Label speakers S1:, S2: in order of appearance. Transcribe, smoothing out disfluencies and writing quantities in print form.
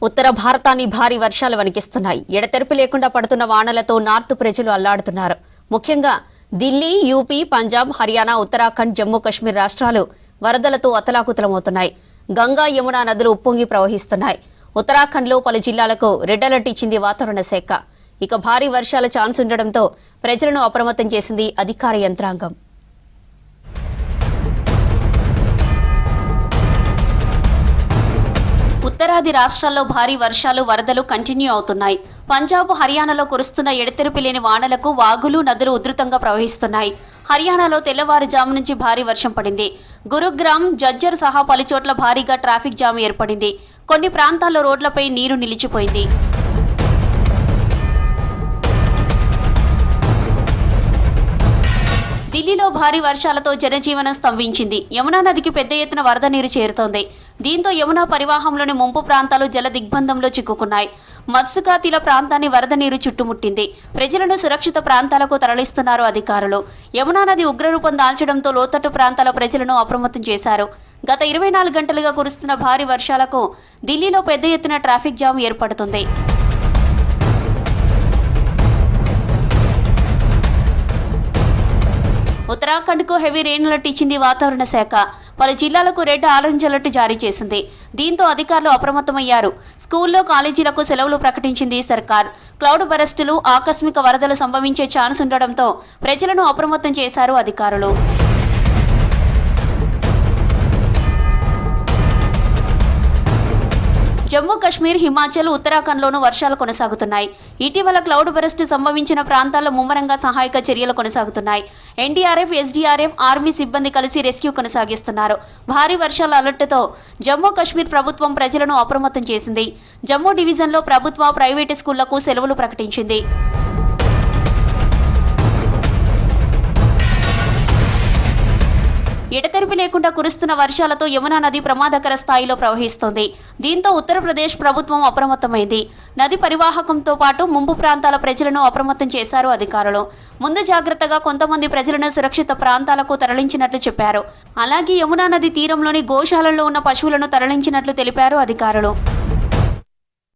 S1: ఉత్తర భారతాన్ని భారీ వర్షాలు వణికిస్తున్నాయి. ఎడతెరిపి లేకుండా పడుతున్న వానలతో నార్త్ ప్రజలు అల్లాడుతున్నారు. ముఖ్యంగా ఢిల్లీ, యూపీ, పంజాబ్, హర్యానా, ఉత్తరాఖండ్, జమ్మూ కాశ్మీర్ రాష్ట్రాలు వరదలతో అతలాకుతలమవుతున్నాయి. గంగా, యమునా నదులు ఉప్పొంగి ప్రవహిస్తున్నాయి. ఉత్తరాఖండ్లో పలు జిల్లాలకు రెడ్ అలర్ట్ ఇచ్చింది వాతావరణ శాఖ. ఇక భారీ వర్షాల ఛాన్స్ ఉండడంతో ప్రజలను అప్రమత్తం చేసింది అధికార యంత్రాంగం. ఉత్తరాది రాష్ట్రాల్లో భారీ వర్షాలు, వరదలు కంటిన్యూ అవుతున్నాయి. పంజాబ్, హర్యానాలో కురుస్తున్న ఎడతెరిపి లేని వానలకు వాగులు, నదులు ఉధృతంగా ప్రవహిస్తున్నాయి. హర్యానాలో తెల్లవారుజాము నుంచి భారీ వర్షం పడింది. గురుగ్రామ్, జజ్జర్ సహా పలుచోట్ల భారీగా ట్రాఫిక్ జామ్ ఏర్పడింది. కొన్ని ప్రాంతాల్లో రోడ్లపై నీరు నిలిచిపోయింది. ఢిల్లీలో భారీ వర్షాలతో జనజీవనం స్తంభించింది. యమునా నదికి పెద్ద ఎత్తున వరద నీరు చేరుతోంది. దీంతో యమునా పరివాహంలోని ముంపు ప్రాంతాలు జల దిగ్బంధంలో చిక్కుకున్నాయి. మత్స్యకాతీల ప్రాంతాన్ని వరద నీరు చుట్టుముట్టింది. ప్రజలను సురక్షిత ప్రాంతాలకు తరలిస్తున్నారు అధికారులు. యమునా నది ఉగ్రరూపం దాల్చడంతో లోతట్టు ప్రాంతాల ప్రజలను అప్రమత్తం చేశారు. గత 24 గంటలుగా కురుస్తున్న భారీ వర్షాలకు ఢిల్లీలో పెద్ద ఎత్తున ట్రాఫిక్ జామ్ ఏర్పడుతుంది. ఉత్తరాఖండ్కు హెవీ రెయిన్ అలర్ట్ ఇచ్చింది వాతావరణ శాఖ. పలు జిల్లాలకు రెడ్, ఆరెంజ్ అలర్ట్ జారీ చేసింది. దీంతో అధికారులు అప్రమత్తమయ్యారు. స్కూల్లో, కాలేజీలకు సెలవులు ప్రకటించింది సర్కార్. క్లౌడ్ బరస్టులు, ఆకస్మిక వరదలు సంభవించే ఛాన్స్ ఉండడంతో ప్రజలను అప్రమత్తం చేశారు అధికారులు. జమ్మూ కాశ్మీర్, హిమాచల్, ఉత్తరాఖండ్లోనూ వర్షాలు కొనసాగుతున్నాయి. ఇటీవల క్లౌడ్ బరస్ట్ సంభవించిన ప్రాంతాల్లో ముమ్మరంగా సహాయక చర్యలు కొనసాగుతున్నాయి. ఎన్డీఆర్ఎఫ్, ఎస్డీఆర్ఎఫ్, ఆర్మీ సిబ్బంది కలిసి రెస్క్యూ కొనసాగిస్తున్నారు. భారీ వర్షాల అలర్టుతో జమ్మూ కాశ్మీర్ ప్రభుత్వం ప్రజలను అప్రమత్తం చేసింది. జమ్మూ డివిజన్లో ప్రభుత్వ, ప్రైవేటు స్కూళ్లకు సెలవులు ప్రకటించింది. ఎడతెరిపి లేకుండా కురుస్తున్న వర్షాలతో యమునా నది ప్రమాదకర స్థాయిలో ప్రవహిస్తోంది. దీంతో ఉత్తరప్రదేశ్ ప్రభుత్వం అప్రమత్తమైంది. నది పరివాహకంతో పాటు ముంపు ప్రాంతాల ప్రజలను అప్రమత్తం చేశారు అధికారులు. ముందు జాగ్రత్తగా కొంతమంది ప్రజలను సురక్షిత ప్రాంతాలకు తరలించినట్లు చెప్పారు. అలాగే యమునా నది తీరంలోని గోశాలల్లో ఉన్న పశువులను తరలించినట్లు తెలిపారు అధికారులు.